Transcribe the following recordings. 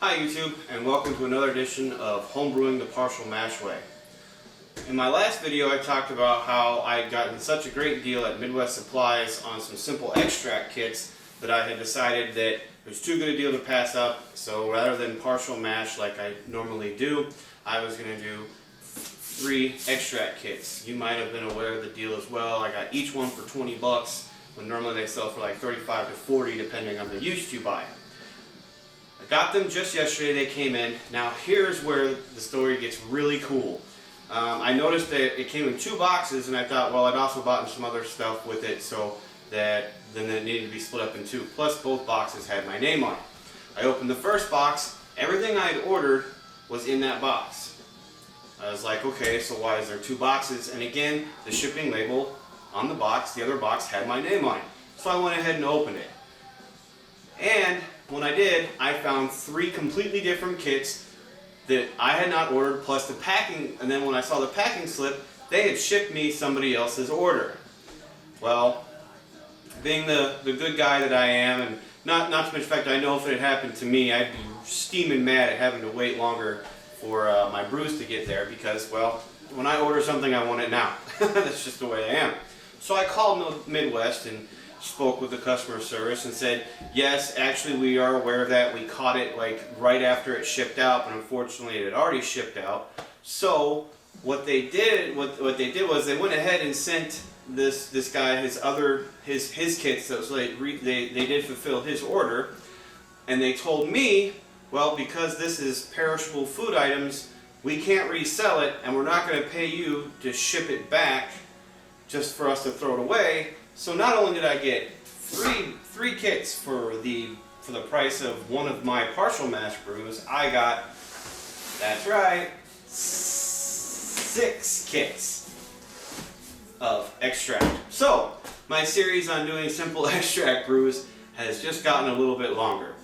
Hi YouTube, and welcome to another edition of Homebrewing the Partial Mash Way. In my last video I talked about how I had gotten such a great deal at Midwest Supplies on some simple extract kits that I had decided that it was too good a deal to pass up, so rather than partial mash like I normally do, I was going to do 3 extract kits. You might have been aware of the deal as well. I got each one for 20 bucks when normally they sell for like 35 to 40 depending on the use you buy. I got them just yesterday, they came in. Now here's where the story gets really cool. I noticed that it came in 2 boxes and I thought, well, I'd also bought some other stuff with it so that then it needed to be split up in 2. Plus both boxes had my name on it. I opened the first box, everything I had ordered was in that box. I was like, okay, so why is there 2 boxes? And again, the shipping label on the box, the other box had my name on it. So I went ahead and opened it. And when I did, I found 3 completely different kits that I had not ordered, plus the packing, and then when I saw the packing slip, they had shipped me somebody else's order. Well, being the good guy that I am, and not to much fact, I know if it had happened to me, I'd be steaming mad at having to wait longer for my brews to get there because, well, when I order something, I want it now. That's just the way I am. So I called Midwest and spoke with the customer service and said, yes, actually we are aware of that. We caught it like right after it shipped out, but unfortunately it had already shipped out. So what they did was they went ahead and sent this guy his kits, so they did fulfill his order, and they told me, well, because this is perishable food items, we can't resell it and we're not going to pay you to ship it back just for us to throw it away. So not only did I get three kits for the price of one of my partial mash brews, I got, that's right, 6 kits of extract. So my series on doing simple extract brews has just gotten a little bit longer.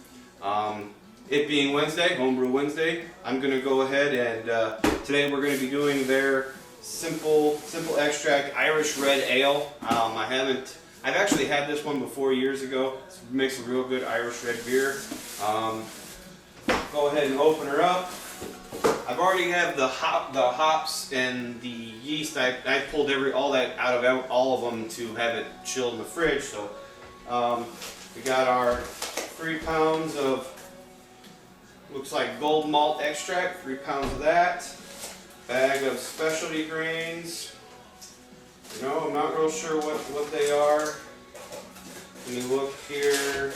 It being Wednesday, Homebrew Wednesday, I'm going to go ahead and today we're going to be doing their simple extract Irish red ale. I've actually had this one before years ago. It makes a real good Irish red beer. Go ahead and open her up. I've already have the hops and the yeast. I pulled all that out of all of them to have it chilled in the fridge. So we got our 3 pounds of, looks like gold malt extract, 3 pounds of that. Bag of specialty grains. You know, I'm not real sure what they are. Let me look here.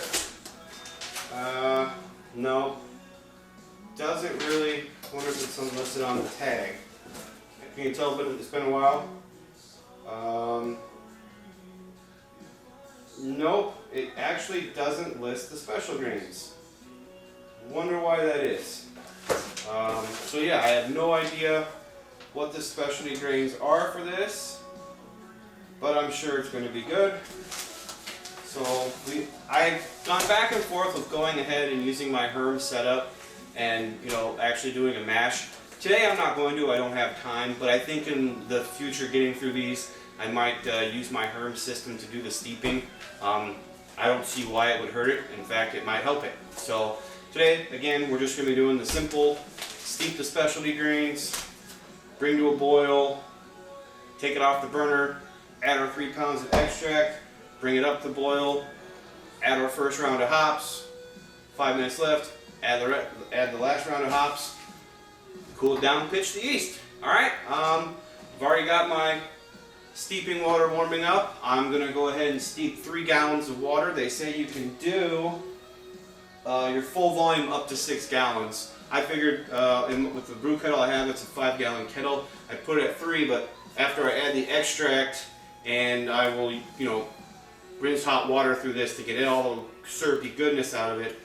No. Doesn't really. I wonder if it's listed on the tag. Can you tell it's been a while? Nope. It actually doesn't list the special grains. Wonder why that is. So yeah, I have no idea what the specialty grains are for this, but I'm sure it's going to be good. So I've gone back and forth with going ahead and using my Herm setup and, you know, actually doing a mash. Today I'm not going to, I don't have time, but I think in the future getting through these I might use my Herm system to do the steeping. I don't see why it would hurt it. In fact, it might help it. So today, again, we're just going to be doing the simple steep the specialty grains, bring to a boil, take it off the burner, add our 3 pounds of extract, bring it up to boil, add our first round of hops, 5 minutes left, add the last round of hops, cool it down, pitch the yeast. Alright, I've already got my steeping water warming up. I'm going to go ahead and steep 3 gallons of water. They say you can do your full volume up to 6 gallons. I figured with the brew kettle I have, it's a 5-gallon kettle. I put it at 3, but after I add the extract and I will, you know, rinse hot water through this to get all the syrupy goodness out of it,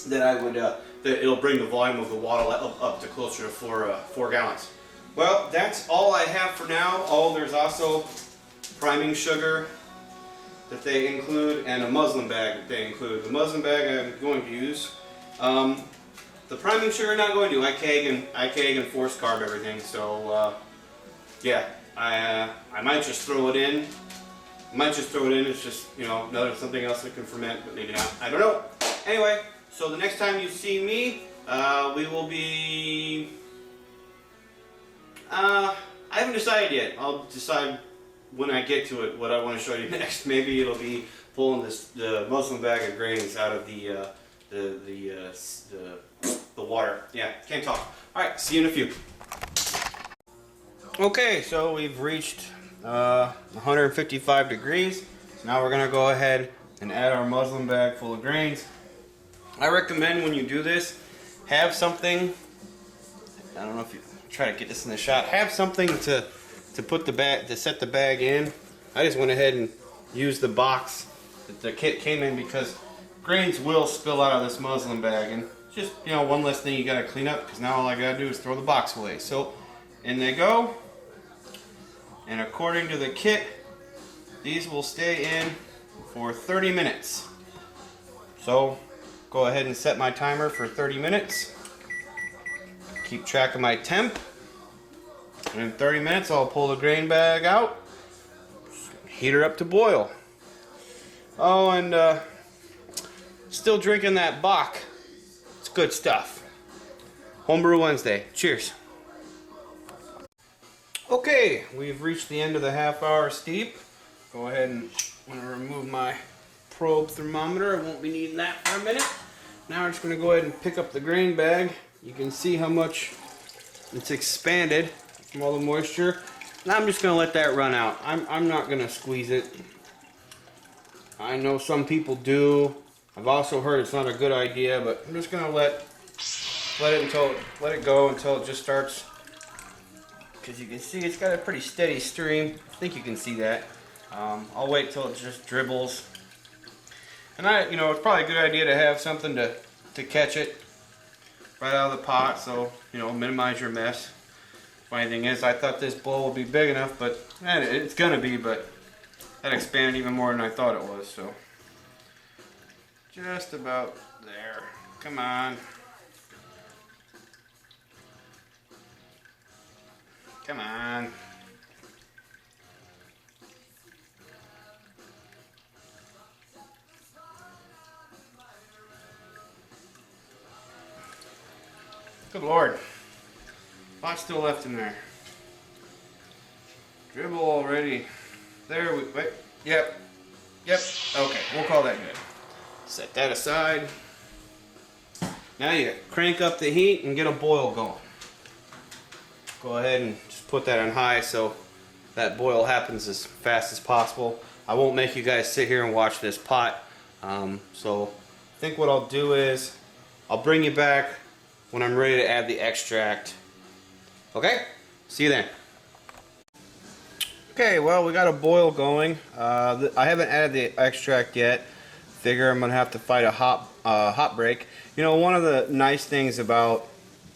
that I would that it'll bring the volume of the water up to closer to 4 gallons. Well, that's all I have for now. Oh, there's also priming sugar that they include and a muslin bag that they include. The muslin bag I'm going to use. The priming sugar I'm not going to. I keg and force carb everything. So yeah, I might just throw it in. It's just, you know, something else that can ferment, but maybe not. I don't know. Anyway, so the next time you see me We will be... I haven't decided yet. I'll decide when I get to it what I want to show you next. Maybe it'll be pulling the muslin bag of grains out of the water. Yeah, can't talk. All right, see you in a few. Okay, so we've reached 155 degrees. So now we're gonna go ahead and add our muslin bag full of grains. I recommend when you do this, have something. I don't know if you try to get this in the shot. Have something to put the bag, to set the bag in. I just went ahead and used the box that the kit came in because grains will spill out of this muslin bag, and just, you know, one less thing you gotta clean up, because now all I gotta do is throw the box away. So in they go, and according to the kit, these will stay in for 30 minutes. So go ahead and set my timer for 30 minutes. Keep track of my temp. And in 30 minutes, I'll pull the grain bag out, heat her up to boil. Oh, and still drinking that Bock. It's good stuff. Homebrew Wednesday. Cheers. Okay, we've reached the end of the half-hour steep. Go ahead and I'm going to remove my probe thermometer. I won't be needing that for a minute. Now we're just going to go ahead and pick up the grain bag. You can see how much it's expanded from all the moisture. Now I'm just going to let that run out. I'm not going to squeeze it. I know some people do. I've also heard it's not a good idea, but I'm just going to let it go until it just starts. Because you can see it's got a pretty steady stream. I think you can see that. I'll wait till it just dribbles. And it's probably a good idea to have something to catch it right out of the pot, so minimize your mess. Funny thing is, I thought this bowl would be big enough, but it's gonna be, but that expanded even more than I thought it was. So just about there. Come on. Come on. Good Lord. Lots still left in there. Dribble already. There we wait. Yep. Okay, we'll call that good. Set that aside. Now you crank up the heat and get a boil going. Go ahead and just put that on high so that boil happens as fast as possible. I won't make you guys sit here and watch this pot. So I think what I'll do is I'll bring you back when I'm ready to add the extract. Okay? See you then. Okay, well, we got a boil going. I haven't added the extract yet. Figure I'm gonna have to fight a hot break. One of the nice things about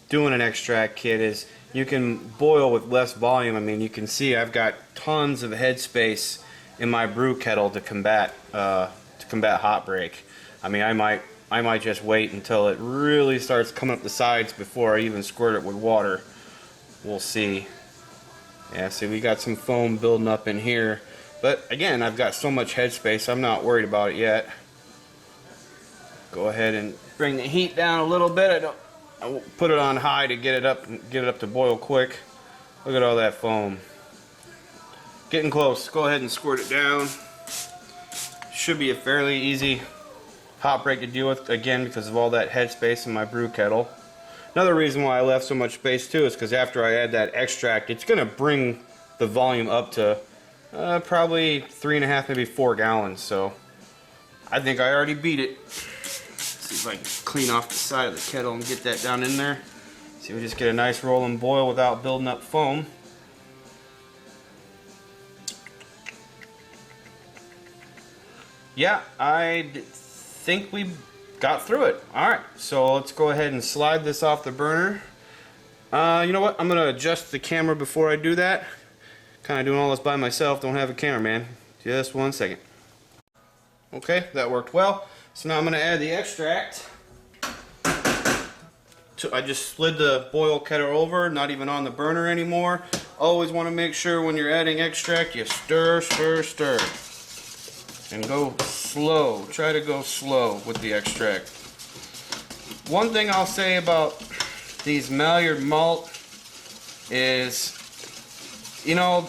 doing an extract kit is you can boil with less volume. I mean, you can see I've got tons of headspace in my brew kettle to combat hot break. I mean, I might just wait until it really starts coming up the sides before I even squirt it with water. We'll see. Yeah, see, we got some foam building up in here, but again, I've got so much headspace, I'm not worried about it yet. Go ahead and bring the heat down a little bit. I won't put it on high to get it up to boil quick. Look at all that foam. Getting close. Go ahead and squirt it down. Should be a fairly easy hot break to deal with, again, because of all that headspace in my brew kettle. Another reason why I left so much space too is because after I add that extract, it's going to bring the volume up to probably 3.5, maybe 4 gallons. So I think I already beat it. Let's see if I can clean off the side of the kettle and get that down in there. See, we just get a nice rolling boil without building up foam. Yeah, I think we got through it. Alright, so let's go ahead and slide this off the burner. You know what? I'm going to adjust the camera before I do that. Kind of doing all this by myself. Don't have a cameraman. Just 1 second. Okay, that worked well. So now I'm going to add the extract. I just slid the boil kettle over, not even on the burner anymore. Always want to make sure when you're adding extract, you stir, stir, stir. And go slow. Try to go slow with the extract. One thing I'll say about these Maillard malt is, you know,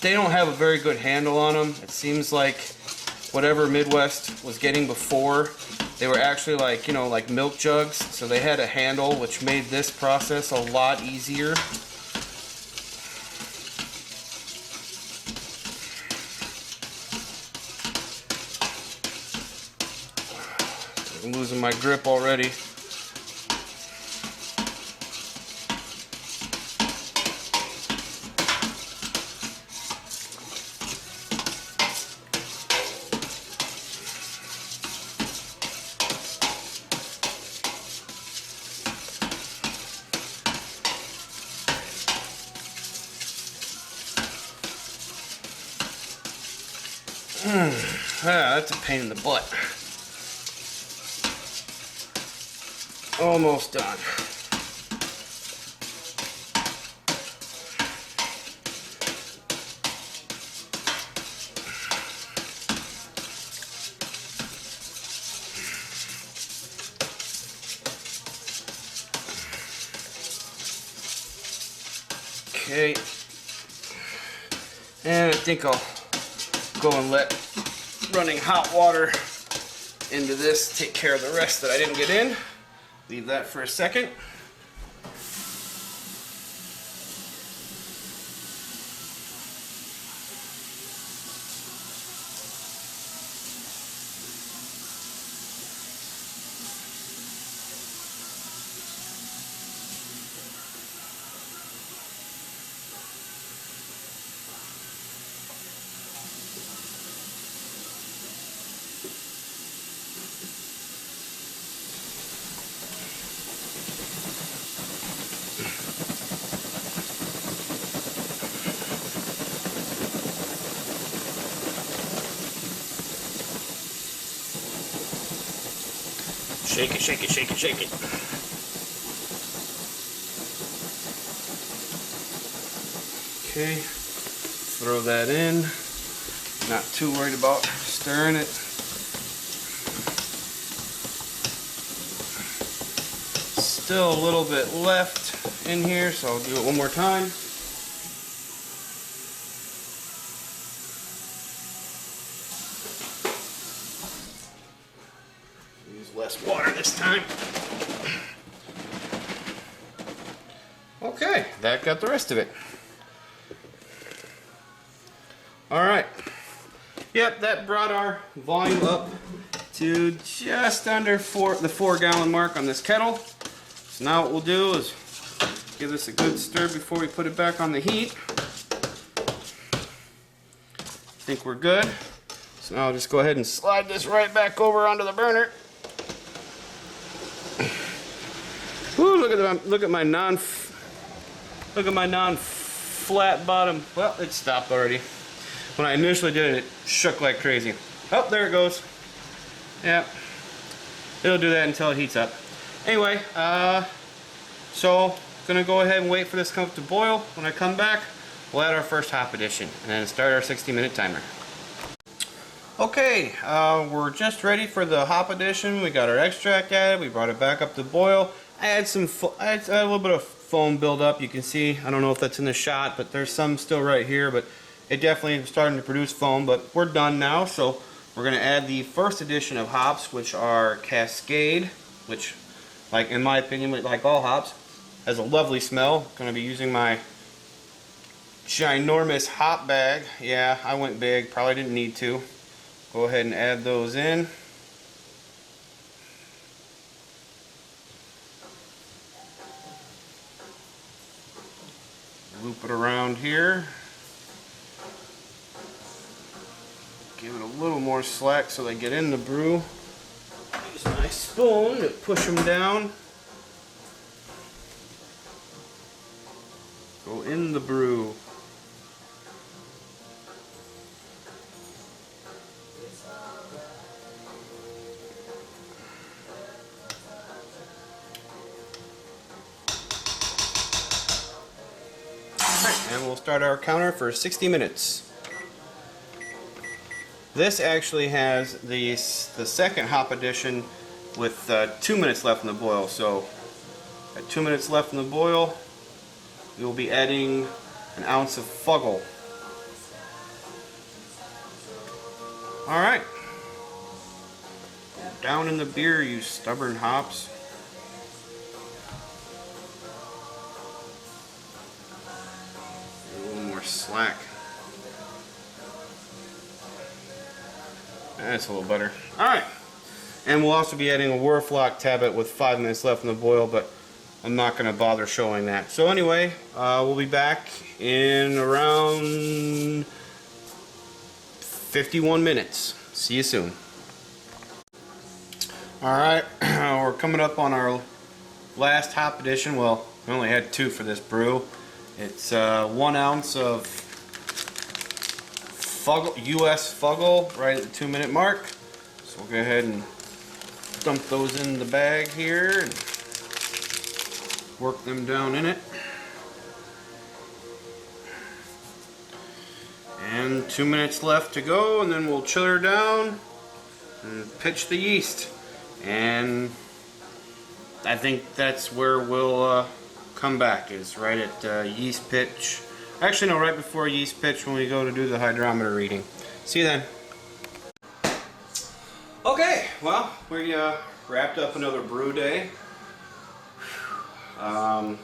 they don't have a very good handle on them. It seems like whatever Midwest was getting before, they were actually like, you know, like milk jugs. So they had a handle, which made this process a lot easier. I'm losing my grip already. That's a pain in the butt. Almost done. Okay. And I think I'll go and let running hot water into this take care of the rest that I didn't get in. Leave that for a second. Shake it, shake it, shake it, shake it. Okay, throw that in. Not too worried about stirring it. Still a little bit left in here, so I'll do it one more time. Use less water this time. Okay, that got the rest of it. Alright. Yep, that brought our volume up to just under the 4 gallon mark on this kettle. So now what we'll do is give this a good stir before we put it back on the heat. I think we're good. So now I'll just go ahead and slide this right back over onto the burner. Ooh, look at my non-flat bottom. Well, it stopped already. When I initially did it, it shook like crazy. Oh, there it goes. Yeah, it'll do that until it heats up. Anyway, so gonna go ahead and wait for this cup to boil. When I come back, we'll add our first hop addition and then start our 60-minute timer. Okay, we're just ready for the hop addition. We got our extract added. We brought it back up to boil. I had a little bit of foam build up. You can see, I don't know if that's in the shot, but there's some still right here, but it definitely is starting to produce foam. But we're done now, so we're going to add the first addition of hops, which are Cascade, which, like in my opinion, like all hops, has a lovely smell. Going to be using my ginormous hop bag. Yeah, I went big, probably didn't need to. Go ahead and add those in. Loop it around here. Give it a little more slack so they get in the brew. Use my spoon to push them down. Go in the brew. And we'll start our counter for 60 minutes. This actually has the second hop addition with 2 minutes left in the boil. So at 2 minutes left in the boil, we will be adding an ounce of Fuggle. Alright. Down in the beer, you stubborn hops. A little more slack. That's a little better. Alright. And we'll also be adding a Werflock Tablet with 5 minutes left in the boil, but I'm not going to bother showing that. So anyway, we'll be back in around 51 minutes. See you soon. Alright, we're coming up on our last hop addition. Well, we only had 2 for this brew. It's 1 ounce of Fuggle, US Fuggle right at the 2 minute mark. So we'll go ahead and dump those in the bag here and work them down in it. And 2 minutes left to go, and then we'll chill her down and pitch the yeast. And I think that's where we'll come back, is right at yeast pitch. Actually, no, right before yeast pitch when we go to do the hydrometer reading. See you then. Okay, well, we wrapped up another brew day. It's a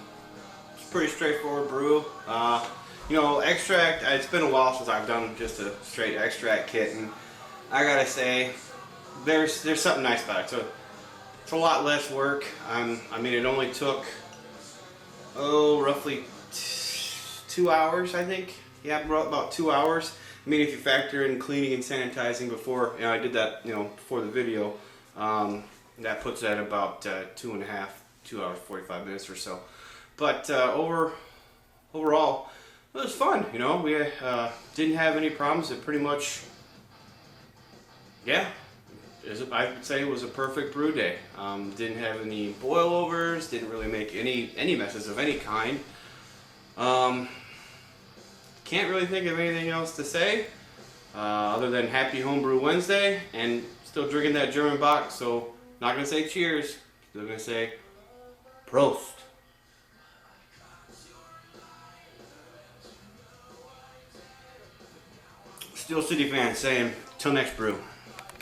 pretty straightforward brew. You know, extract, it's been a while since I've done just a straight extract kit, and I gotta say, there's something nice about it. So it's a lot less work. I mean, it only took, roughly 2 hours, I think. Yeah, about 2 hours. I mean, if you factor in cleaning and sanitizing before, you know, I did that, you know, before the video, that puts that about 2 hours, 45 minutes or so. But overall, it was fun. You know, we didn't have any problems. It pretty much, yeah, I would say it was a perfect brew day. Didn't have any boil overs. Didn't really make any messes of any kind. Can't really think of anything else to say other than Happy Homebrew Wednesday, and still drinking that German Bock. So not gonna say cheers. Still gonna say Prost. Steel City fans saying, till next brew.